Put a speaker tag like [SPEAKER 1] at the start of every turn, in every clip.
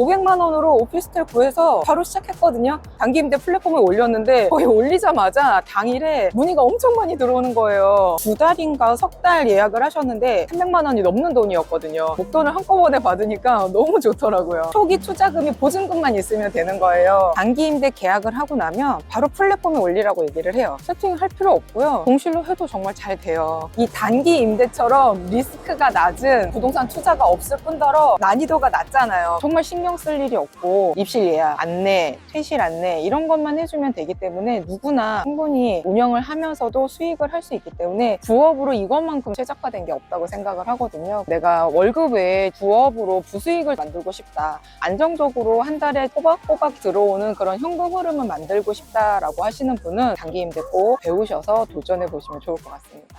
[SPEAKER 1] 500만 원으로 오피스텔 구해서 바로 시작했거든요. 단기임대 플랫폼에 올렸는데 거의 올리자마자 당일에 문의가 엄청 많이 들어오는 거예요. 2달인가 석 달 예약을 하셨는데 300만 원이 넘는 돈이었거든요. 목돈을 한꺼번에 받으니까 너무 좋더라고요. 초기 투자금이 보증금만 있으면 되는 거예요. 단기임대 계약을 하고 나면 바로 플랫폼에 올리라고 얘기를 해요. 세팅할 필요 없고요. 공실로 해도 정말 잘 돼요. 이 단기임대처럼 리스크가 낮은 부동산 투자가 없을 뿐더러 난이도가 낮잖아요. 정말 신경 쓸 일이 없고 입실 예약, 안내, 퇴실 안내 이런 것만 해주면 되기 때문에 누구나 충분히 운영을 하면서도 수익을 할 수 있기 때문에 부업으로 이것만큼 최적화된 게 없다고 생각을 하거든요. 내가 월급 외에 부업으로 부수익을 만들고 싶다. 안정적으로 한 달에 꼬박꼬박 들어오는 그런 현금 흐름을 만들고 싶다라고 하시는 분은 단기임대 꼭 배우셔서 도전해 보시면 좋을 것 같습니다.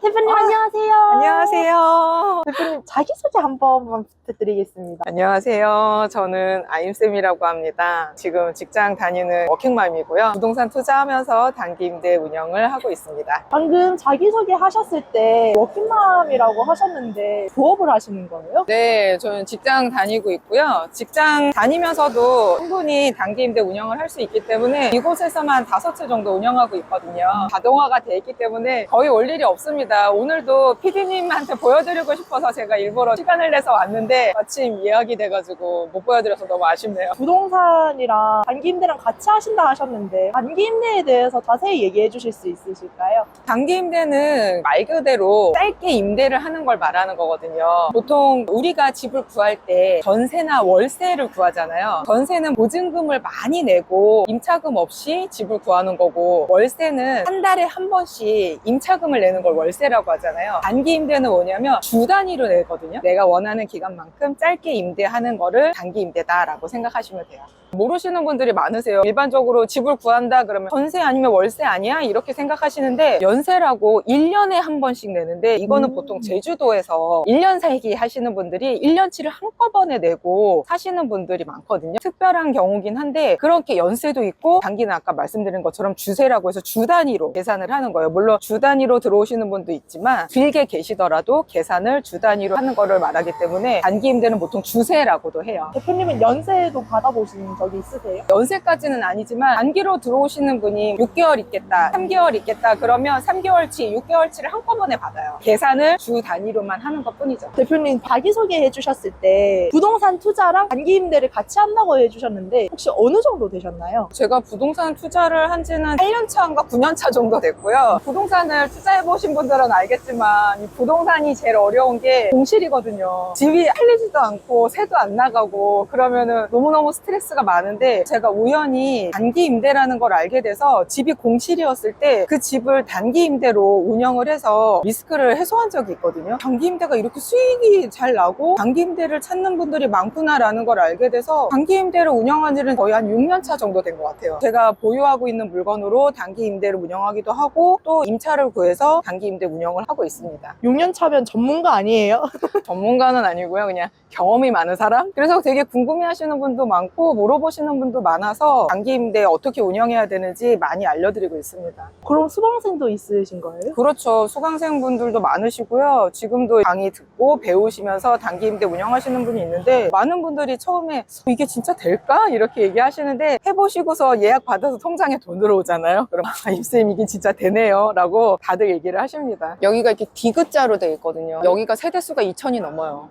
[SPEAKER 2] 대표님 안녕하세요.
[SPEAKER 1] 안녕하세요.
[SPEAKER 2] 대표님 자기소개 한 번만 부탁드리겠습니다.
[SPEAKER 1] 안녕하세요. 저는 아임쌤이라고 합니다. 지금 직장 다니는 워킹맘이고요. 부동산 투자하면서 단기임대 운영을 하고 있습니다.
[SPEAKER 2] 방금 자기소개 하셨을 때 워킹맘이라고 하셨는데 부업을 하시는 거예요?
[SPEAKER 1] 네, 저는 직장 다니고 있고요. 직장 다니면서도 충분히 단기임대 운영을 할 수 있기 때문에 이곳에서만 5채 정도 운영하고 있거든요. 자동화가 돼 있기 때문에 거의 올 일이 없습니다. PD님한테 PD님한테 보여드리고 싶어서 제가 일부러 시간을 내서 왔는데 마침 예약이 돼가지고 못 보여드려서 너무 아쉽네요.
[SPEAKER 2] 부동산이랑 단기임대랑 같이 하신다 하셨는데 단기임대에 대해서 자세히 얘기해 주실 수 있으실까요?
[SPEAKER 1] 단기임대는 말 그대로 짧게 임대를 하는 걸 말하는 거거든요. 보통 우리가 집을 구할 때 전세나 월세를 구하잖아요. 전세는 보증금을 많이 내고 임차금 없이 집을 구하는 거고, 월세는 한 달에 한 번씩 임차금을 내는 걸 월세라고 하잖아요. 단기임대는 뭐냐면 주 단위로 내거든요. 내가 원하는 기간만큼 짧게 임대하는 거를 단기임대다라고 생각하시면 돼요. 모르시는 분들이 많으세요. 일반적으로 집을 구한다 그러면 전세 아니면 월세 아니야? 이렇게 생각하시는데 연세라고 1년에 한 번씩 내는데 이거는 보통 제주도에서 1년 살기 하시는 분들이 1년치를 한꺼번에 내고 사시는 분들이 많거든요. 특별한 경우긴 한데 그렇게 연세도 있고 단기는 아까 말씀드린 것처럼 주세라고 해서 주 단위로 계산을 하는 거예요. 물론 주 단위로 들어오시는 분도 있지만 길게 계시더라도 계산을 주 단위로 하는 거를 말하기 때문에 단기임대는 보통 주세라고도 해요.
[SPEAKER 2] 대표님은 연세도 받아보신 적이 있으세요?
[SPEAKER 1] 연세까지는 아니지만 단기로 들어오시는 분이 6개월 있겠다, 3개월 있겠다 그러면 3개월치, 6개월치를 한꺼번에 받아요. 계산을 주 단위로만 하는 것 뿐이죠.
[SPEAKER 2] 대표님 자기소개 해주셨을 때 부동산 투자랑 단기임대를 같이 한다고 해주셨는데 혹시 어느 정도 되셨나요?
[SPEAKER 1] 제가 부동산 투자를 한 지는 8년 차인가 9년 차 정도 됐고요. 부동산을 투자해보신 분들은 알겠지만 이 부동산이 제일 어려운 게 공실이거든요. 집이 팔리지도 않고 새도 안 나가고 그러면은 너무너무 스트레스가 많은데 제가 우연히 단기 임대라는 걸 알게 돼서 집이 공실이었을 때 그 집을 단기 임대로 운영을 해서 리스크를 해소한 적이 있거든요. 단기 임대가 이렇게 수익이 잘 나고 단기 임대를 찾는 분들이 많구나라는 걸 알게 돼서 단기 임대를 운영한 지는 거의 한 6년 차 정도 된 것 같아요. 제가 보유하고 있는 물건으로 단기 임대를 운영하기도 하고 또 임차를 구해서 단기 임대 운영을 하고 있습니다.
[SPEAKER 2] 6년 차면 전문가 아니에요?
[SPEAKER 1] 전문가는 아니고요. 그냥 경험이 많은 사람? 그래서 되게 궁금해 하시는 분도 많고 물어보시는 분도 많아서 단기 임대 어떻게 운영해야 되는지 많이 알려드리고 있습니다.
[SPEAKER 2] 그럼 수강생도 있으신 거예요?
[SPEAKER 1] 그렇죠. 수강생 분들도 많으시고요. 지금도 강의 듣고 배우시면서 단기 임대 운영하시는 분이 있는데 많은 분들이 처음에 이게 진짜 될까? 이렇게 얘기하시는데 해보시고서 예약 받아서 통장에 돈 들어오잖아요. 그럼 임쌤 이게 진짜 되네요 라고 다들 얘기를 하십니다. 여기가 이렇게 디귿자로 되어 있거든요. 여기가 세대수가 2,000이 넘어요.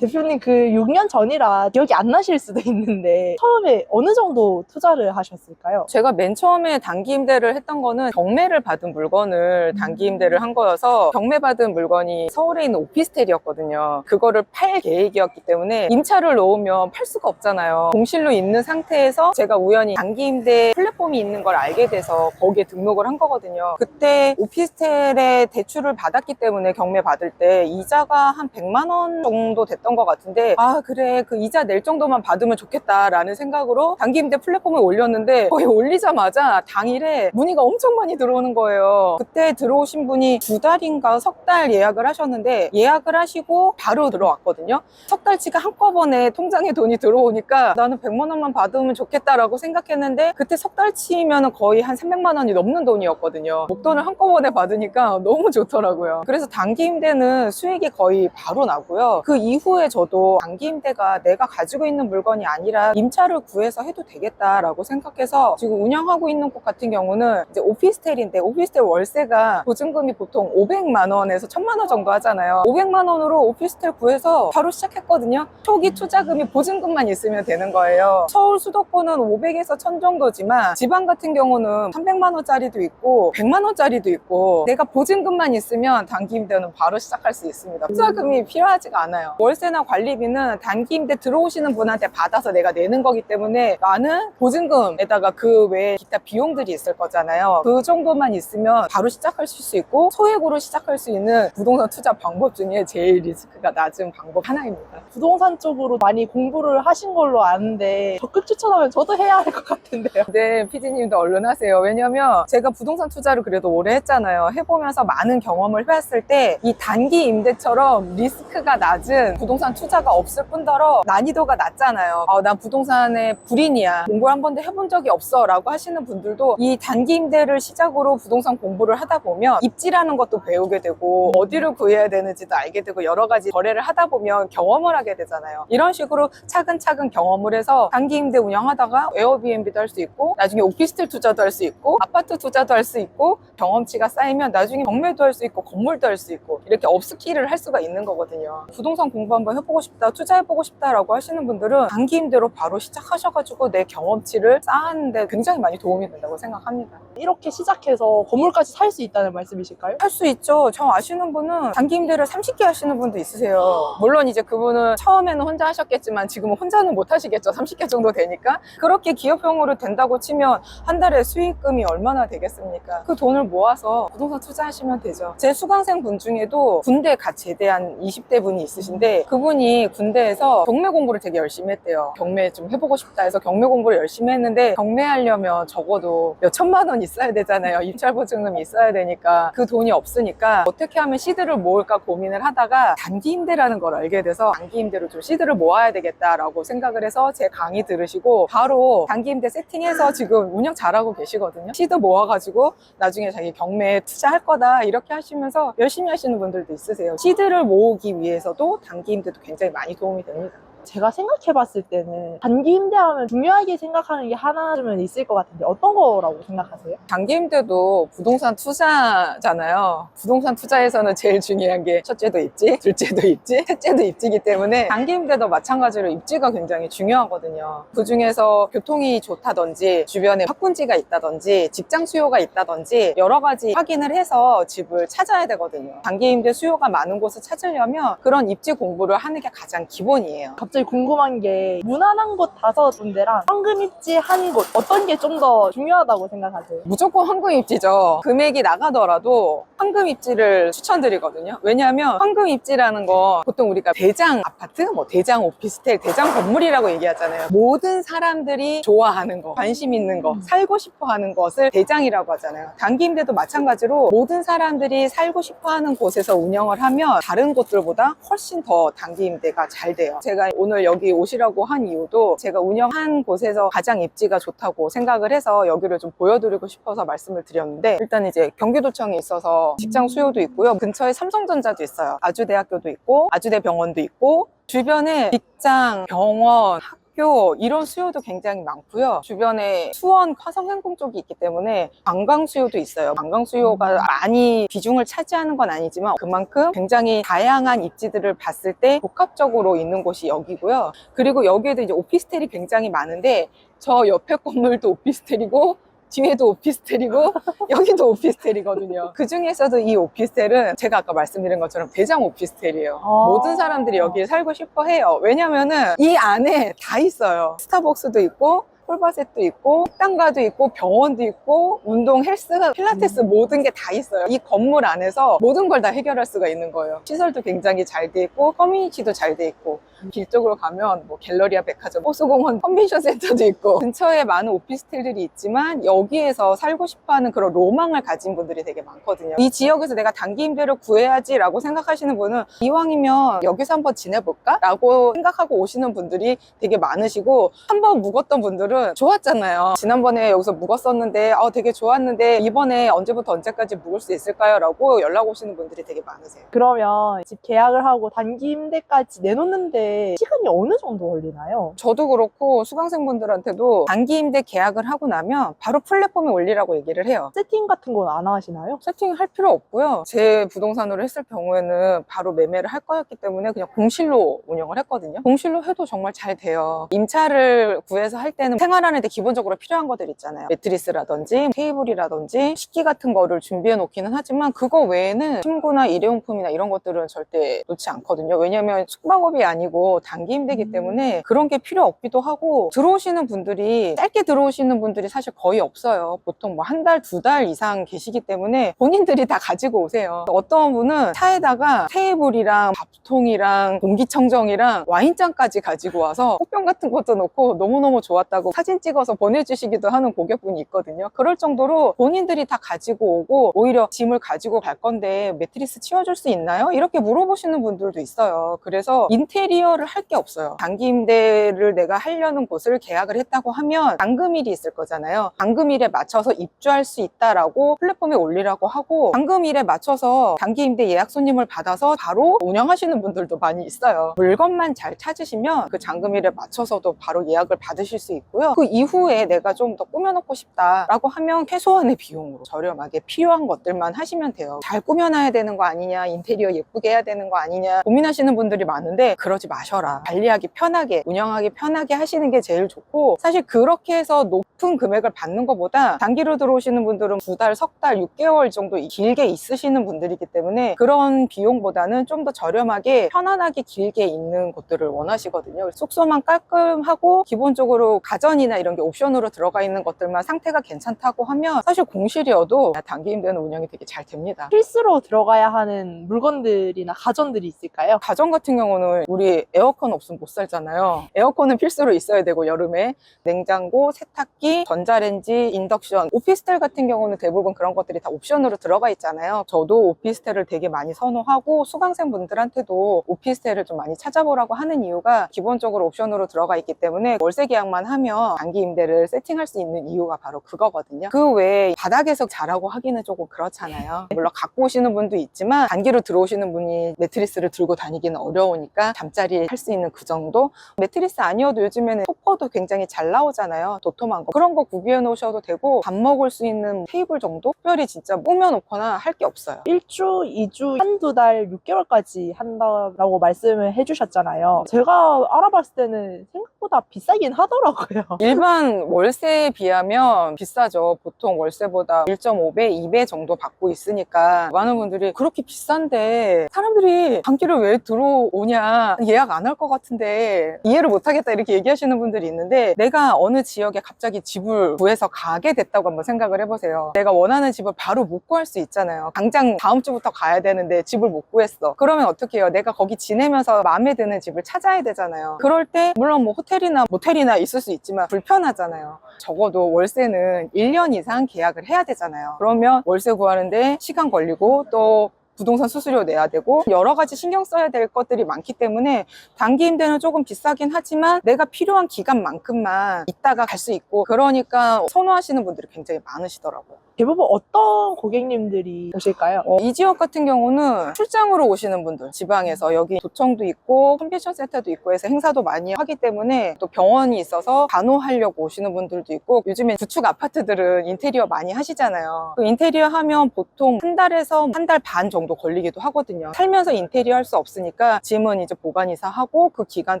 [SPEAKER 2] 대표님 그 6년 전이라 기억이 안 나실 수도 있는데 처음에 어느 정도 투자를 하셨을까요?
[SPEAKER 1] 제가 맨 처음에 단기 임대를 했던 거는 경매를 받은 물건을 단기 임대를 한 거여서 경매 받은 물건이 서울에 있는 오피스텔이었거든요. 그거를 팔 계획이었기 때문에 임차를 놓으면 팔 수가 없잖아요. 공실로 있는 상태에서 제가 우연히 단기 임대 플랫폼이 있는 걸 알게 돼서 거기에 등록을 한 거거든요. 그때 오피스텔에 대출을 받았기 때문에 경매 받을 때 이자가 한 100만 원 정도 됐던 있었던 것 같은데, 아 그래 그 이자 낼 정도만 받으면 좋겠다라는 생각으로 단기임대 플랫폼에 올렸는데, 거의 올리자마자 당일에 문의가 엄청 많이 들어오는 거예요. 그때 들어오신 분이 2달인가 석 달 예약을 하셨는데, 예약을 하시고 바로 들어왔거든요. 석 달치가 한꺼번에 통장에 돈이 들어오니까 나는 100만 원만 받으면 좋겠다라고 생각했는데, 그때 석 달치면 거의 한 300만 원이 넘는 돈이었거든요. 목돈을 한꺼번에 받으니까 너무 좋더라고요. 그래서 단기임대는 수익이 거의 바로 나고요. 그 이후에 저도 단기임대가 내가 가지고 있는 물건이 아니라 임차를 구해서 해도 되겠다라고 생각해서 지금 운영하고 있는 곳 같은 경우는 이제 오피스텔인데, 오피스텔 월세가 보증금이 보통 500만 원에서 1000만 원 정도 하잖아요. 500만 원으로 오피스텔 구해서 바로 시작했거든요. 초기 투자금이 보증금만 있으면 되는 거예요. 서울 수도권은 500에서 1000 정도지만 지방 같은 경우는 300만 원짜리도 있고 100만 원짜리도 있고, 내가 보증금만 있으면 단기임대는 바로 시작할 수 있습니다. 투자금이 필요하지가 않아요. 월세나 관리비는 단기임대 들어오시는 분한테 받아서 내가 내는 거기 때문에, 나는 보증금에다가 그 외에 기타 비용들이 있을 거잖아요. 그 정도만 있으면 바로 시작할 수 있고, 소액으로 시작할 수 있는 부동산 투자 방법 중에 제일 리스크가 낮은 방법 하나입니다.
[SPEAKER 2] 부동산 쪽으로 많이 공부를 하신 걸로 아는데 적극 추천하면 저도 해야 할 것 같은데요.
[SPEAKER 1] 네, 피디님도 얼른 하세요. 왜냐면 제가 부동산 투자를 그래도 오래 했잖아요. 해보면서 많은 경험을 해봤을 때 이 단기 임대처럼 리스크가 낮은 부동산 투자가 없을 뿐더러 난이도가 낮잖아요. 난 부동산의 불인이야, 공부를 한 번도 해본 적이 없어 라고 하시는 분들도 이 단기 임대를 시작으로 부동산 공부를 하다 보면 입지라는 것도 배우게 되고, 어디를 구해야 되는지도 알게 되고, 여러 가지 거래를 하다 보면 경험을 하게 되잖아요. 이런 식으로 차근차근 경험을 해서 단기 임대 운영하다가 에어비앤비도 할 수 있고, 나중에 오피스텔 투자도 할 수 있고, 아파트 투자도 할 수 있고, 경험치가 쌓이면 나중에 경매도 할 수 있고, 건물도 할 수 있고, 이렇게 업스킬을 할 수가 있는 거거든요. 부동산 공부 한번 해보고 싶다, 투자해보고 싶다라고 하시는 분들은 단기 임대로 바로 시작하셔가지고 내 경험치를 쌓았는데 굉장히 많이 도움이 된다고 생각합니다.
[SPEAKER 2] 이렇게 시작해서 건물까지 살 수 있다는 말씀이실까요?
[SPEAKER 1] 할 수 있죠. 저 아시는 분은 단기 임대를 30개 하시는 분도 있으세요. 물론 이제 그분은 처음에는 혼자 하셨겠지만 지금은 혼자는 못 하시겠죠. 30개 정도 되니까. 그렇게 기업형으로 된다고 치면 한 달에 수익금이 얼마나 되겠습니까? 그 돈을 모아서 부동산 투자하시면 되죠. 제 수강생 분 중에도 군대 갓 제대한 20대 분이 있으신데, 그분이 군대에서 경매 공부를 되게 열심히 했대요. 경매 좀 해보고 싶다 해서 경매 공부를 열심히 했는데, 경매하려면 적어도 몇 천만 원 있어야 되잖아요. 입찰 보증금이 있어야 되니까. 그 돈이 없으니까 어떻게 하면 시드를 모을까 고민을 하다가 단기 임대라는 걸 알게 돼서 단기 임대로 좀 시드를 모아야 되겠다라고 생각을 해서 제 강의 들으시고 바로 단기 임대 세팅해서 지금 운영 잘하고 계시거든요. 시드 모아가지고 나중에 자기 경매에 투자할 거다 이렇게 하시면서 열심히 하시는 분들도 있으세요. 시드를 모으기 위해서도 단기 임대도 굉장히 많이 도움이 됩니다.
[SPEAKER 2] 제가 생각해봤을 때는 단기 임대하면 중요하게 생각하는 게 하나쯤은 있을 것 같은데 어떤 거라고 생각하세요?
[SPEAKER 1] 단기 임대도 부동산 투자잖아요. 부동산 투자에서는 제일 중요한 게 첫째도 입지, 둘째도 입지, 셋째도 입지이기 때문에 단기 임대도 마찬가지로 입지가 굉장히 중요하거든요. 그 중에서 교통이 좋다든지, 주변에 학군지가 있다든지, 직장 수요가 있다든지 여러 가지 확인을 해서 집을 찾아야 되거든요. 단기 임대 수요가 많은 곳을 찾으려면 그런 입지 공부를 하는 게 가장 기본이에요.
[SPEAKER 2] 갑자기 궁금한 게 무난한 곳 5군데랑 황금 입지 한 곳 어떤 게 좀 더 중요하다고 생각하세요?
[SPEAKER 1] 무조건 황금 입지죠. 금액이 나가더라도 황금 입지를 추천드리거든요. 왜냐하면 황금 입지라는 거 보통 우리가 대장 아파트, 대장 오피스텔, 대장 건물이라고 얘기하잖아요. 모든 사람들이 좋아하는 거, 관심 있는 거, 살고 싶어 하는 것을 대장이라고 하잖아요. 단기 임대도 마찬가지로 모든 사람들이 살고 싶어 하는 곳에서 운영을 하면 다른 곳들보다 훨씬 더 단기 임대가 잘 돼요. 제가 오늘 여기 오시라고 한 이유도 제가 운영한 곳에서 가장 입지가 좋다고 생각을 해서 여기를 좀 보여드리고 싶어서 말씀을 드렸는데, 일단 이제 경기도청에 있어서 직장 수요도 있고요. 근처에 삼성전자도 있어요. 아주대학교도 있고 아주대병원도 있고, 주변에 직장, 병원, 학교 이런 수요도 굉장히 많고요. 주변에 수원, 화성행궁 쪽이 있기 때문에 관광 수요도 있어요. 관광 수요가 많이 비중을 차지하는 건 아니지만 그만큼 굉장히 다양한 입지들을 봤을 때 복합적으로 있는 곳이 여기고요. 그리고 여기에도 이제 오피스텔이 굉장히 많은데, 저 옆에 건물도 오피스텔이고 뒤에도 오피스텔이고 여기도 오피스텔이거든요. 그 중에서도 이 오피스텔은 제가 아까 말씀드린 것처럼 대장 오피스텔이에요. 모든 사람들이 여기에 살고 싶어 해요. 왜냐면은 이 안에 다 있어요. 스타벅스도 있고 폴바셋도 있고 식당가도 있고 병원도 있고 운동, 헬스, 필라테스 모든 게 다 있어요. 이 건물 안에서 모든 걸 다 해결할 수가 있는 거예요. 시설도 굉장히 잘 돼 있고 커뮤니티도 잘 돼 있고 길 쪽으로 가면 뭐 갤러리아 백화점, 호수공원 컨벤션 센터도 있고 근처에 많은 오피스텔들이 있지만 여기에서 살고 싶어하는 그런 로망을 가진 분들이 되게 많거든요. 이 지역에서 내가 단기 임대를 구해야지 라고 생각하시는 분은 이왕이면 여기서 한번 지내볼까? 라고 생각하고 오시는 분들이 되게 많으시고 한번 묵었던 분들은 좋았잖아요. 지난번에 여기서 묵었었는데 되게 좋았는데 이번에 언제부터 언제까지 묵을 수 있을까요? 라고 연락 오시는 분들이 되게 많으세요.
[SPEAKER 2] 그러면 집 계약을 하고 단기 임대까지 내놓는데 시간이 어느 정도 걸리나요?
[SPEAKER 1] 저도 그렇고 수강생분들한테도 단기 임대 계약을 하고 나면 바로 플랫폼에 올리라고 얘기를 해요.
[SPEAKER 2] 세팅 같은 건 안 하시나요?
[SPEAKER 1] 세팅할 필요 없고요. 제 부동산으로 했을 경우에는 바로 매매를 할 거였기 때문에 그냥 공실로 운영을 했거든요. 공실로 해도 정말 잘 돼요. 임차를 구해서 할 때는 생활하는데 기본적으로 필요한 것들 있잖아요. 매트리스라든지 테이블이라든지 식기 같은 거를 준비해 놓기는 하지만 그거 외에는 침구나 일회용품이나 이런 것들은 절대 놓지 않거든요. 왜냐면 숙박업이 아니고 단기 임대기 때문에 그런 게 필요 없기도 하고 들어오시는 분들이 짧게 들어오시는 분들이 사실 거의 없어요. 보통 뭐 한 달, 두 달 이상 계시기 때문에 본인들이 다 가지고 오세요. 어떤 분은 차에다가 테이블이랑 밥통이랑 공기청정이랑 와인잔까지 가지고 와서 꽃병 같은 것도 놓고 너무너무 좋았다고 사진 찍어서 보내주시기도 하는 고객분이 있거든요. 그럴 정도로 본인들이 다 가지고 오고 오히려 짐을 가지고 갈 건데 매트리스 치워줄 수 있나요? 이렇게 물어보시는 분들도 있어요. 그래서 인테리어를 할 게 없어요. 단기 임대를 내가 하려는 곳을 계약을 했다고 하면 당금일이 있을 거잖아요. 당금일에 맞춰서 입주할 수 있다라고 플랫폼에 올리라고 하고 당금일에 맞춰서 단기 임대 예약 손님을 받아서 바로 운영하시는 분들도 많이 있어요. 물건만 잘 찾으시면 그 잔금일에 맞춰서도 바로 예약을 받으실 수 있고요. 그 이후에 내가 좀 더 꾸며놓고 싶다라고 하면 최소한의 비용으로 저렴하게 필요한 것들만 하시면 돼요. 잘 꾸며놔야 되는 거 아니냐, 인테리어 예쁘게 해야 되는 거 아니냐 고민하시는 분들이 많은데 그러지 마셔라. 관리하기 편하게, 운영하기 편하게 하시는 게 제일 좋고 사실 그렇게 해서 높은 금액을 받는 것보다 단기로 들어오시는 분들은 2달, 석 달, 6개월 정도 길게 있으시는 분들이기 때문에 그런 비용보다는 좀 더 저렴하게 편안하게 길게 있는 곳들을 원하시거든요. 숙소만 깔끔하고 기본적으로 가전이나 이런 게 옵션으로 들어가 있는 것들만 상태가 괜찮다고 하면 사실 공실이어도 단기 임대는 운영이 되게 잘 됩니다.
[SPEAKER 2] 필수로 들어가야 하는 물건들이나 가전들이 있을까요?
[SPEAKER 1] 가전 같은 경우는 우리 에어컨 없으면 못 살잖아요. 에어컨은 필수로 있어야 되고 여름에 냉장고, 세탁기, 전자레인지, 인덕션 오피스텔 같은 경우는 대부분 그런 것들이 다 옵션으로 들어가 있잖아요. 저도 오피스텔을 되게 많이 선호하고 수강생분들한테도 오피스텔을 좀 많이 찾아보라고 하는 이유가 기본적으로 옵션으로 들어가 있기 때문에 월세 계약만 하면 단기 임대를 세팅할 수 있는 이유가 바로 그거거든요. 그 외에 바닥에서 자라고 하기는 조금 그렇잖아요. 물론 갖고 오시는 분도 있지만 단기로 들어오시는 분이 매트리스를 들고 다니기는 어려우니까 잠자리 할 수 있는 그 정도? 매트리스 아니어도 요즘에는 소파도 굉장히 잘 나오잖아요. 도톰한 거. 그런 거 구비해 놓으셔도 되고 밥 먹을 수 있는 테이블 정도? 특별히 진짜 꾸며 놓거나 할 게 없어요.
[SPEAKER 2] 1주, 2주, 한두 달, 6개월까지 한다라고 말씀을 해주셨잖아요. 제가 알아봤을 때는 생각보다 비싸긴 하더라고요.
[SPEAKER 1] 일반 월세에 비하면 비싸죠. 보통 월세보다 1.5배, 2배 정도 받고 있으니까 많은 분들이 그렇게 비싼데 사람들이 단기를 왜 들어오냐 예약 안 할 것 같은데 이해를 못 하겠다 이렇게 얘기하시는 분들이 있는데 내가 어느 지역에 갑자기 집을 구해서 가게 됐다고 한번 생각을 해보세요. 내가 원하는 집을 바로 못 구할 수 있잖아요. 당장 다음 주부터 가야 되는데 집을 못 구했어. 그러면 어떻게 해요? 내가 거기 지내면서 마음에 드는 집을 찾아야 되잖아요. 그럴 때 물론 뭐 호텔이나 모텔이나 있을 수 있지만 불편하잖아요. 적어도 월세는 1년 이상 계약을 해야 되잖아요. 그러면 월세 구하는데 시간 걸리고 또 부동산 수수료 내야 되고 여러 가지 신경 써야 될 것들이 많기 때문에 단기 임대는 조금 비싸긴 하지만 내가 필요한 기간만큼만 있다가 갈 수 있고 그러니까 선호하시는 분들이 굉장히 많으시더라고요.
[SPEAKER 2] 대부분 어떤 고객님들이 오실까요?
[SPEAKER 1] 이 지역 같은 경우는 출장으로 오시는 분들 지방에서 여기 도청도 있고 컨벤션 센터도 있고 해서 행사도 많이 하기 때문에 또 병원이 있어서 간호하려고 오시는 분들도 있고 요즘에 구축 아파트들은 인테리어 많이 하시잖아요. 그 인테리어 하면 보통 한 달에서 한 달 반 정도 걸리기도 하거든요. 살면서 인테리어 할 수 없으니까 짐은 이제 보관이사 하고 그 기간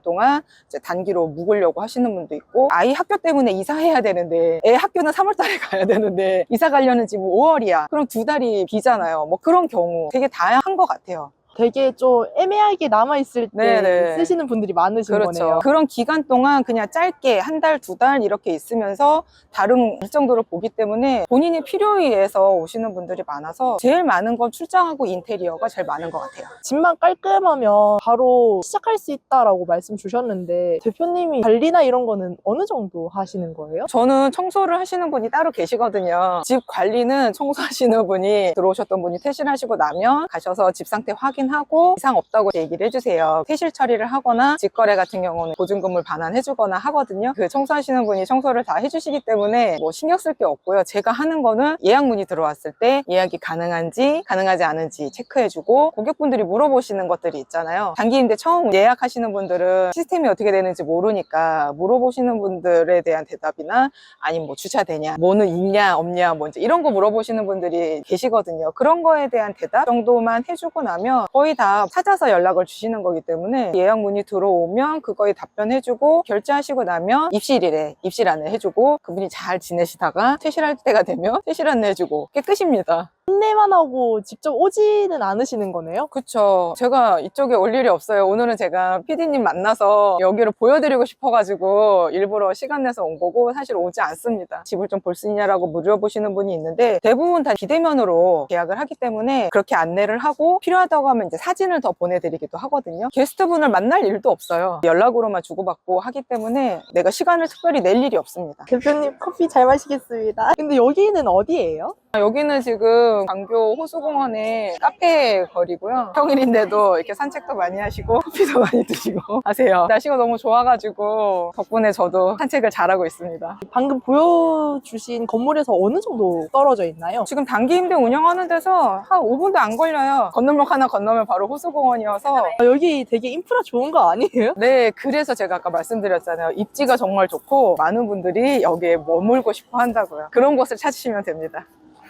[SPEAKER 1] 동안 이제 단기로 묵으려고 하시는 분도 있고 아이 학교 때문에 이사해야 되는데 애 학교는 3월 달에 가야 되는데 이사 가려는 집은 5월이야. 그럼 2달이 비잖아요. 뭐 그런 경우 되게 다양한 것 같아요.
[SPEAKER 2] 되게 좀 애매하게 남아있을 때
[SPEAKER 1] 네네.
[SPEAKER 2] 쓰시는 분들이 많으신
[SPEAKER 1] 그렇죠.
[SPEAKER 2] 거네요.
[SPEAKER 1] 그런 기간 동안 그냥 짧게 한 달, 두 달 이렇게 있으면서 다른 일정도를 보기 때문에 본인의 필요에 의해서 오시는 분들이 많아서 제일 많은 건 출장하고 인테리어가 제일 많은 것 같아요.
[SPEAKER 2] 집만 깔끔하면 바로 시작할 수 있다라고 말씀 주셨는데 대표님이 관리나 이런 거는 어느 정도 하시는 거예요?
[SPEAKER 1] 저는 청소를 하시는 분이 따로 계시거든요. 집 관리는 청소하시는 분이 들어오셨던 분이 퇴실하시고 나면 가셔서 집 상태 확인하고 이상 없다고 얘기를 해주세요. 퇴실 처리를 하거나 직거래 같은 경우는 보증금을 반환해주거나 하거든요. 그 청소하시는 분이 청소를 다 해주시기 때문에 뭐 신경 쓸 게 없고요. 제가 하는 거는 예약 문의 들어왔을 때 예약이 가능한지 가능하지 않은지 체크해주고 고객분들이 물어보시는 것들이 있잖아요. 단기 임대 처음 예약하시는 분들은 시스템이 어떻게 되는지 모르니까 물어보시는 분들에 대한 대답이나 아니면 뭐 주차되냐, 뭐는 있냐 없냐 뭔지 이런 거 물어보시는 분들이 계시거든요. 그런 거에 대한 대답 정도만 해주고 나면 거의 다 찾아서 연락을 주시는 거기 때문에 예약 문의 들어오면 그거에 답변해주고 결제하시고 나면 입실이래 입실 안내 해주고 그분이 잘 지내시다가 퇴실할 때가 되면 퇴실 안내 해주고 깨끗입니다.
[SPEAKER 2] 안내만 하고 직접 오지는 않으시는 거네요?
[SPEAKER 1] 그쵸. 제가 이쪽에 올 일이 없어요. 오늘은 제가 PD님 만나서 여기를 보여드리고 싶어가지고 일부러 시간 내서 온 거고 사실 오지 않습니다. 집을 좀 볼 수 있냐라고 물어보시는 분이 있는데 대부분 다 비대면으로 계약을 하기 때문에 그렇게 안내를 하고 필요하다고 하면 이제 사진을 더 보내드리기도 하거든요. 게스트분을 만날 일도 없어요. 연락으로만 주고받고 하기 때문에 내가 시간을 특별히 낼 일이 없습니다.
[SPEAKER 2] 대표님 커피 잘 마시겠습니다. 근데 여기는 어디예요?
[SPEAKER 1] 여기는 지금 광교 호수공원의 카페 거리고요. 평일인데도 이렇게 산책도 많이 하시고 커피도 많이 드시고 하세요. 날씨가 너무 좋아가지고 덕분에 저도 산책을 잘하고 있습니다.
[SPEAKER 2] 방금 보여주신 건물에서 어느 정도 떨어져 있나요?
[SPEAKER 1] 지금 단기 임대 운영하는 데서 한 5분도 안 걸려요. 건널목 하나 건너면 바로 호수공원이어서
[SPEAKER 2] 여기 되게 인프라 좋은 거 아니에요?
[SPEAKER 1] 네, 그래서 제가 아까 말씀드렸잖아요. 입지가 정말 좋고 많은 분들이 여기에 머물고 싶어 한다고요. 그런 곳을 찾으시면 됩니다.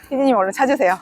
[SPEAKER 1] 피디님 얼른 찾으세요.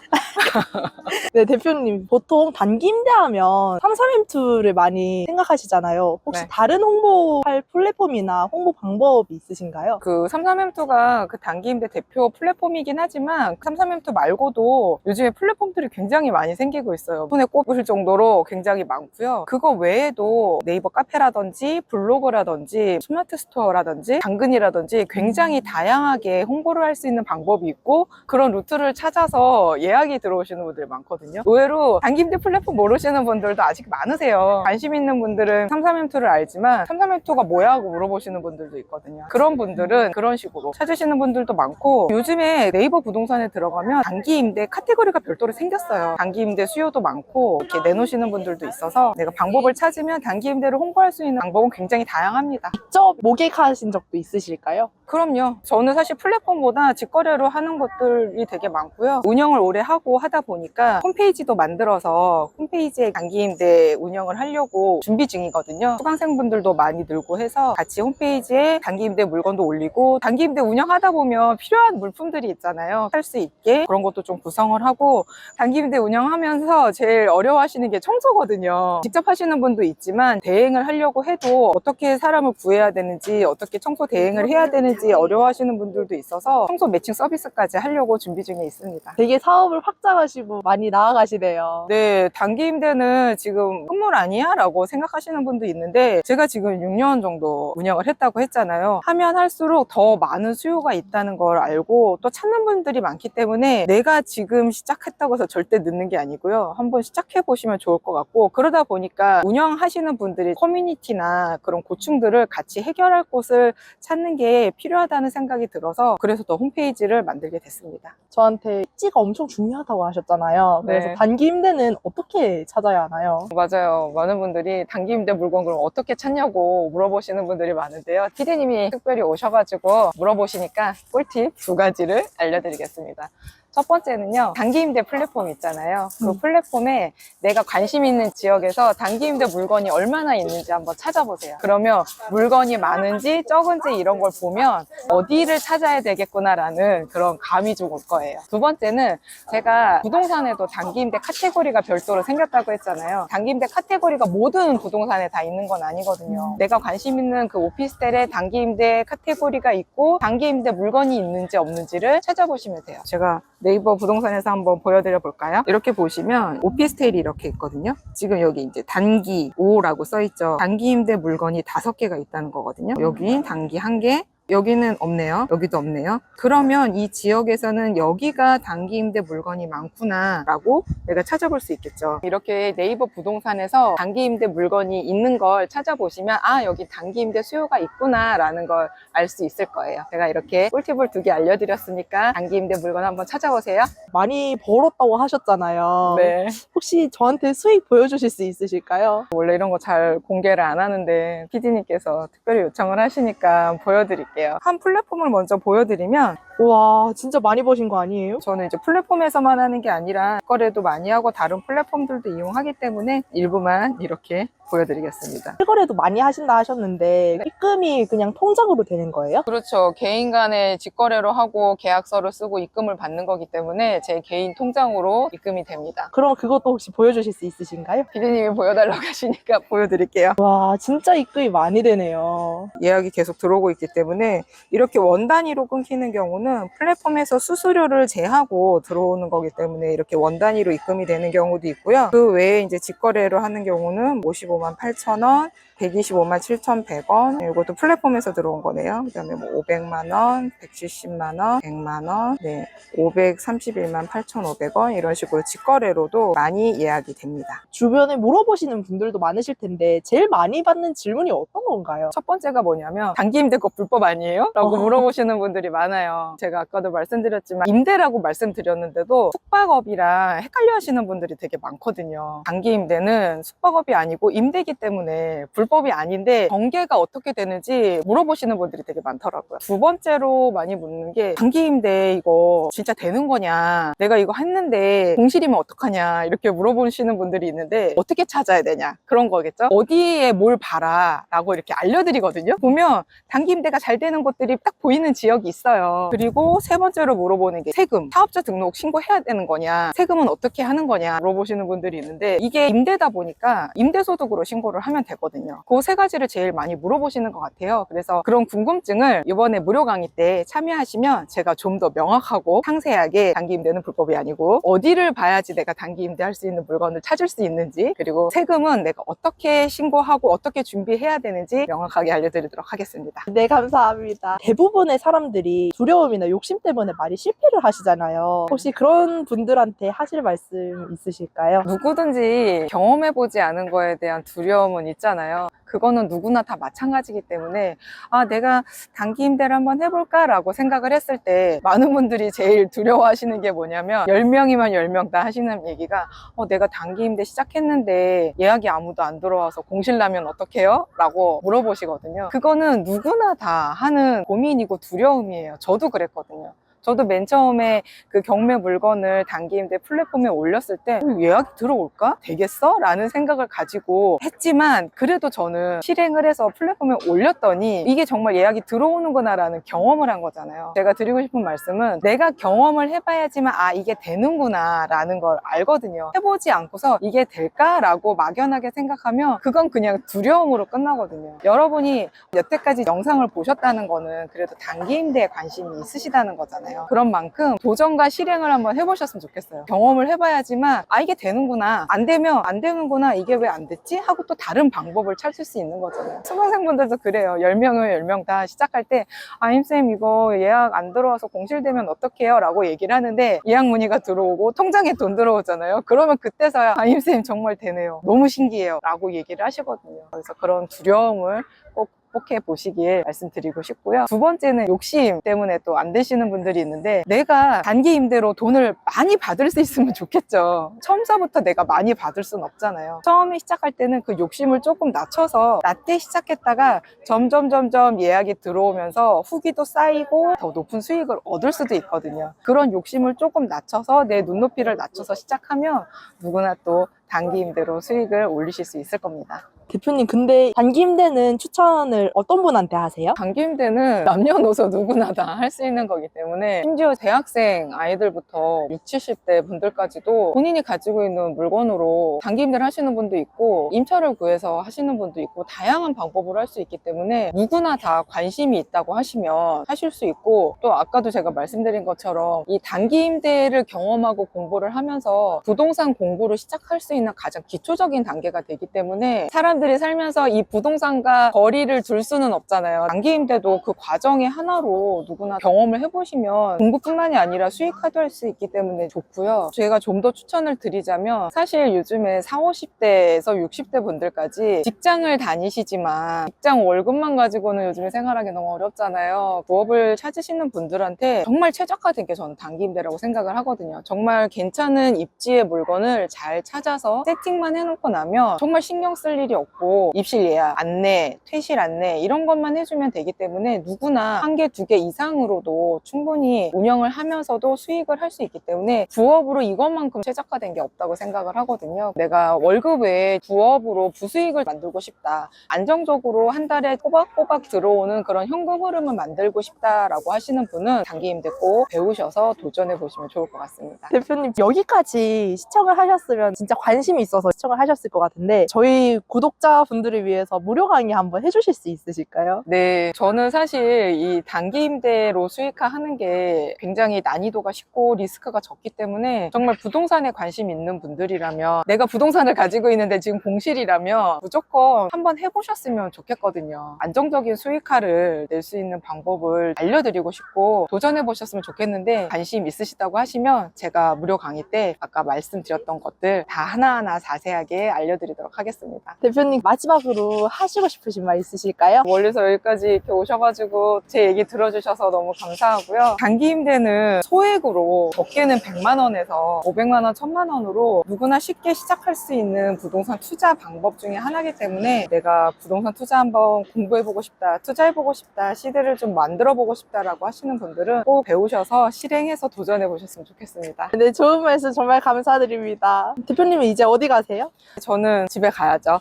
[SPEAKER 2] 네, 대표님 보통 단기 임대하면 3,3M2를 많이 생각하시잖아요. 혹시
[SPEAKER 1] 네.
[SPEAKER 2] 다른 홍보할 플랫폼이나 홍보 방법이 있으신가요?
[SPEAKER 1] 그 33M2가 그 단기 임대 대표 플랫폼이긴 하지만 33M2 말고도 요즘에 플랫폼들이 굉장히 많이 생기고 있어요. 손에 꼽을 정도로 굉장히 많고요. 그거 외에도 네이버 카페라든지 블로그라든지 스마트 스토어라든지 당근이라든지 굉장히 다양하게 홍보를 할 수 있는 방법이 있고 그런 루트를 찾아서 예약이 들어오시는 분들이 많거든요. 의외로 단기 임대 플랫폼 모르시는 분들도 아직 많으세요. 관심 있는 분들은 33M2를 알지만 33M2가 뭐야 하고 물어보시는 분들도 있거든요. 그런 분들은 그런 식으로 찾으시는 분들도 많고 요즘에 네이버 부동산에 들어가면 단기 임대 카테고리가 별도로 생겼어요. 단기 임대 수요도 많고 이렇게 내놓으시는 분들도 있어서 내가 방법을 찾으면 단기 임대를 홍보할 수 있는 방법은 굉장히 다양합니다.
[SPEAKER 2] 직접 모객하신 적도 있으실까요?
[SPEAKER 1] 그럼요. 저는 사실 플랫폼보다 직거래로 하는 것들이 되게 많고요. 운영을 오래 하고 하다 보니까 홈페이지도 만들어서 홈페이지에 단기 임대 운영을 하려고 준비 중이거든요. 수강생분들도 많이 늘고 해서 같이 홈페이지에 단기 임대 물건도 올리고 단기 임대 운영하다 보면 필요한 물품들이 있잖아요. 살 수 있게 그런 것도 좀 구성을 하고 단기 임대 운영하면서 제일 어려워하시는 게 청소거든요. 직접 하시는 분도 있지만 대행을 하려고 해도 어떻게 사람을 구해야 되는지 어떻게 청소 대행을 해야 되는지 어려워하시는 분들도 있어서 청소 매칭 서비스까지 하려고 준비 중에 있습니다.
[SPEAKER 2] 되게 사업을 확장하시고 많이 나아가시네요.
[SPEAKER 1] 네, 단기 임대는 지금 끝물 아니야? 라고 생각하시는 분도 있는데 제가 지금 6년 정도 운영을 했다고 했잖아요. 하면 할수록 더 많은 수요가 있다는 걸 알고 또 찾는 분들이 많기 때문에 내가 지금 시작했다고 해서 절대 늦는 게 아니고요. 한번 시작해 보시면 좋을 것 같고 그러다 보니까 운영하시는 분들이 커뮤니티나 그런 고충들을 같이 해결할 곳을 찾는 게 필요하다는 생각이 들어서 그래서 더 홈페이지를 만들게 됐습니다.
[SPEAKER 2] 저한테 입지가 엄청 중요하다고 하셨잖아요. 그래서
[SPEAKER 1] 네.
[SPEAKER 2] 단기 임대는 어떻게 찾아야 하나요?
[SPEAKER 1] 맞아요. 많은 분들이 단기 임대 물건 그럼 어떻게 찾냐고 물어보시는 분들이 많은데요. 피디님이 특별히 오셔가지고 물어보시니까 꿀팁 2가지를 알려드리겠습니다. 첫 번째는요, 단기 임대 플랫폼 있잖아요. 그 플랫폼에 내가 관심 있는 지역에서 단기 임대 물건이 얼마나 있는지 한번 찾아보세요. 그러면 물건이 많은지 적은지 이런 걸 보면 어디를 찾아야 되겠구나라는 그런 감이 좀 올 거예요. 두 번째는 제가 부동산에도 단기임대 카테고리가 별도로 생겼다고 했잖아요. 단기임대 카테고리가 모든 부동산에 다 있는 건 아니거든요. 내가 관심 있는 그 오피스텔에 단기임대 카테고리가 있고 단기임대 물건이 있는지 없는지를 찾아보시면 돼요. 제가 네이버 부동산에서 한번 보여드려 볼까요? 이렇게 보시면 오피스텔이 이렇게 있거든요. 지금 여기 이제 단기 5라고 써있죠. 단기임대 물건이 5개가 있다는 거거든요. 여기 단기 1개, 여기는 없네요. 여기도 없네요. 그러면 이 지역에서는 여기가 단기임대 물건이 많구나 라고 내가 찾아볼 수 있겠죠. 이렇게 네이버 부동산에서 단기임대 물건이 있는 걸 찾아보시면 아, 여기 단기임대 수요가 있구나 라는 걸 알 수 있을 거예요. 제가 이렇게 꿀팁을 2개 알려드렸으니까 단기임대 물건 한번 찾아보세요.
[SPEAKER 2] 많이 벌었다고 하셨잖아요.
[SPEAKER 1] 네.
[SPEAKER 2] 혹시 저한테 수익 보여주실 수 있으실까요?
[SPEAKER 1] 원래 이런 거 잘 공개를 안 하는데 PD님께서 특별히 요청을 하시니까 보여드릴게요. 한 플랫폼을 먼저 보여드리면
[SPEAKER 2] 와, 진짜 많이 버신 거 아니에요?
[SPEAKER 1] 저는 이제 플랫폼에서만 하는 게 아니라 거래도 많이 하고 다른 플랫폼들도 이용하기 때문에 일부만 이렇게 보여드리겠습니다.
[SPEAKER 2] 실거래도 많이 하신다 하셨는데 입금이 그냥 통장으로 되는 거예요?
[SPEAKER 1] 그렇죠. 개인 간에 직거래로 하고 계약서를 쓰고 입금을 받는 거기 때문에 제 개인 통장으로 입금이 됩니다.
[SPEAKER 2] 그럼 그것도 혹시 보여주실 수 있으신가요?
[SPEAKER 1] PD님이 보여달라고 하시니까 보여드릴게요.
[SPEAKER 2] 와, 진짜 입금이 많이 되네요.
[SPEAKER 1] 예약이 계속 들어오고 있기 때문에 이렇게 원 단위로 끊기는 경우는 플랫폼에서 수수료를 제하고 들어오는 거기 때문에 이렇게 원 단위로 입금이 되는 경우도 있고요. 그 외에 이제 직거래로 하는 경우는 55만 8천 원, 125만 7,100원. 이것도 플랫폼에서 들어온 거네요. 그 다음에 뭐 500만 원, 170만 원, 100만 원, 네, 531만 8,500원 이런 식으로 직거래로도 많이 예약이 됩니다.
[SPEAKER 2] 주변에 물어보시는 분들도 많으실 텐데 제일 많이 받는 질문이 어떤 건가요?
[SPEAKER 1] 첫 번째가 뭐냐면 단기임대 거 불법 아니에요? 라고 물어보시는 분들이 많아요. 제가 아까도 말씀드렸지만 임대라고 말씀드렸는데도 숙박업이랑 헷갈려 하시는 분들이 되게 많거든요. 단기임대는 숙박업이 아니고 임대이기 때문에 불법이 아닌데 전개가 어떻게 되는지 물어보시는 분들이 되게 많더라고요. 두 번째로 많이 묻는 게 단기임대 이거 진짜 되는 거냐, 내가 이거 했는데 공실이면 어떡하냐 이렇게 물어보시는 분들이 있는데 어떻게 찾아야 되냐 그런 거겠죠. 어디에 뭘 봐라 라고 이렇게 알려드리거든요. 보면 단기임대가 잘 되는 곳들이 딱 보이는 지역이 있어요. 그리고 세 번째로 물어보는 게 세금, 사업자 등록 신고해야 되는 거냐, 세금은 어떻게 하는 거냐 물어보시는 분들이 있는데 이게 임대다 보니까 임대소득으로 신고를 하면 되거든요. 그 세 가지를 제일 많이 물어보시는 것 같아요. 그래서 그런 궁금증을 이번에 무료 강의 때 참여하시면 제가 좀 더 명확하고 상세하게 단기임대는 불법이 아니고 어디를 봐야지 내가 단기임대 할 수 있는 물건을 찾을 수 있는지, 그리고 세금은 내가 어떻게 신고하고 어떻게 준비해야 되는지 명확하게 알려드리도록 하겠습니다.
[SPEAKER 2] 네, 감사합니다. 대부분의 사람들이 두려움이나 욕심 때문에 많이 실패를 하시잖아요. 혹시 그런 분들한테 하실 말씀 있으실까요?
[SPEAKER 1] 누구든지 경험해보지 않은 거에 대한 두려움은 있잖아요. 그거는 누구나 다 마찬가지이기 때문에 아, 내가 단기임대를 한번 해볼까 라고 생각을 했을 때 많은 분들이 제일 두려워하시는 게 뭐냐면 10명이면 10명 다 하시는 얘기가 내가 단기임대 시작했는데 예약이 아무도 안 들어와서 공실 나면 어떡해요? 라고 물어보시거든요. 그거는 누구나 다 하는 고민이고 두려움이에요. 저도 그랬거든요. 저도 맨 처음에 그 경매 물건을 단기임대 플랫폼에 올렸을 때 예약이 들어올까? 되겠어? 라는 생각을 가지고 했지만 그래도 저는 실행을 해서 플랫폼에 올렸더니 이게 정말 예약이 들어오는구나 라는 경험을 한 거잖아요. 제가 드리고 싶은 말씀은 내가 경험을 해봐야지만 아, 이게 되는구나 라는 걸 알거든요. 해보지 않고서 이게 될까? 라고 막연하게 생각하면 그건 그냥 두려움으로 끝나거든요. 여러분이 여태까지 영상을 보셨다는 거는 그래도 단기임대에 관심이 있으시다는 거잖아요. 그런 만큼 도전과 실행을 한번 해보셨으면 좋겠어요. 경험을 해봐야지만 아, 이게 되는구나, 안 되면 안 되는구나, 이게 왜 안 됐지? 하고 또 다른 방법을 찾을 수 있는 거잖아요. 수강생분들도 그래요. 10명을 10명 다 시작할 때 아임쌤 이거 예약 안 들어와서 공실되면 어떡해요? 라고 얘기를 하는데 예약 문의가 들어오고 통장에 돈 들어오잖아요. 그러면 그때서야 아임쌤 정말 되네요, 너무 신기해요 라고 얘기를 하시거든요. 그래서 그런 두려움을 꼭 극복해 보시길 말씀드리고 싶고요. 두 번째는 욕심 때문에 또 안 되시는 분들이 있는데 내가 단기 임대로 돈을 많이 받을 수 있으면 좋겠죠. 처음서부터 내가 많이 받을 수는 없잖아요. 처음에 시작할 때는 그 욕심을 조금 낮춰서 낮게 시작했다가 점점 예약이 들어오면서 후기도 쌓이고 더 높은 수익을 얻을 수도 있거든요. 그런 욕심을 조금 낮춰서 내 눈높이를 낮춰서 시작하면 누구나 또 단기 임대로 수익을 올리실 수 있을 겁니다.
[SPEAKER 2] 대표님, 근데 단기 임대는 추천을 어떤 분한테 하세요?
[SPEAKER 1] 단기 임대는 남녀노소 누구나 다 할 수 있는 거기 때문에 심지어 대학생 아이들부터 60, 70대 분들까지도 본인이 가지고 있는 물건으로 단기 임대를 하시는 분도 있고 임차를 구해서 하시는 분도 있고 다양한 방법으로 할 수 있기 때문에 누구나 다 관심이 있다고 하시면 하실 수 있고, 또 아까도 제가 말씀드린 것처럼 이 단기 임대를 경험하고 공부를 하면서 부동산 공부를 시작할 수 있는 가장 기초적인 단계가 되기 때문에 사람들이 살면서 이 부동산과 거리를 둘 수는 없잖아요. 단기 임대도 그 과정의 하나로 누구나 경험을 해보시면 공부뿐만이 아니라 수익화도 할 수 있기 때문에 좋고요. 제가 좀 더 추천을 드리자면 사실 요즘에 40, 50대에서 60대 분들까지 직장을 다니시지만 직장 월급만 가지고는 요즘에 생활하기 너무 어렵잖아요. 부업을 찾으시는 분들한테 정말 최적화된 게 저는 단기 임대라고 생각을 하거든요. 정말 괜찮은 입지의 물건을 잘 찾아서 세팅만 해놓고 나면 정말 신경 쓸 일이 없고 입실 예약, 안내, 퇴실 안내 이런 것만 해주면 되기 때문에 누구나 한 개, 두 개 이상으로도 충분히 운영을 하면서도 수익을 할 수 있기 때문에 부업으로 이것만큼 최적화된 게 없다고 생각을 하거든요. 내가 월급 외에 부업으로 부수익을 만들고 싶다, 안정적으로 한 달에 꼬박꼬박 들어오는 그런 현금 흐름을 만들고 싶다라고 하시는 분은 단기 임대 꼭 배우셔서 도전해 보시면 좋을 것 같습니다.
[SPEAKER 2] 대표님, 여기까지 시청을 하셨으면 진짜 관심이 있어서 시청을 하셨을 것 같은데 저희 구독자분들을 위해서 무료 강의 한번 해주실 수 있으실까요?
[SPEAKER 1] 네, 저는 사실 이 단기 임대로 수익화하는 게 굉장히 난이도가 쉽고 리스크가 적기 때문에 정말 부동산에 관심 있는 분들이라면, 내가 부동산을 가지고 있는데 지금 공실이라면 무조건 한번 해보셨으면 좋겠거든요. 안정적인 수익화를 낼 수 있는 방법을 알려드리고 싶고 도전해보셨으면 좋겠는데, 관심 있으시다고 하시면 제가 무료 강의 때 아까 말씀드렸던 것들 다 하나하나 자세하게 알려드리도록 하겠습니다.
[SPEAKER 2] 대표님, 마지막으로 하시고 싶으신 말 있으실까요?
[SPEAKER 1] 멀리서 여기까지 이렇게 오셔가지고 제 얘기 들어주셔서 너무 감사하고요. 단기 임대는 소액으로 적게는 100만 원에서 500만 원, 1000만 원으로 누구나 쉽게 시작할 수 있는 부동산 투자 방법 중에 하나이기 때문에 내가 부동산 투자 한번 공부해보고 싶다, 투자해보고 싶다, 시대를 좀 만들어보고 싶다라고 하시는 분들은 꼭 배우셔서 실행해서 도전해보셨으면 좋겠습니다.
[SPEAKER 2] 네, 좋은 말씀 정말 감사드립니다. 대표님은 이제 어디 가세요?
[SPEAKER 1] 저는 집에 가야죠.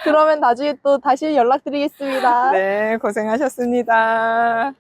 [SPEAKER 2] 그러면 나중에 또 다시 연락드리겠습니다.
[SPEAKER 1] 네, 고생하셨습니다.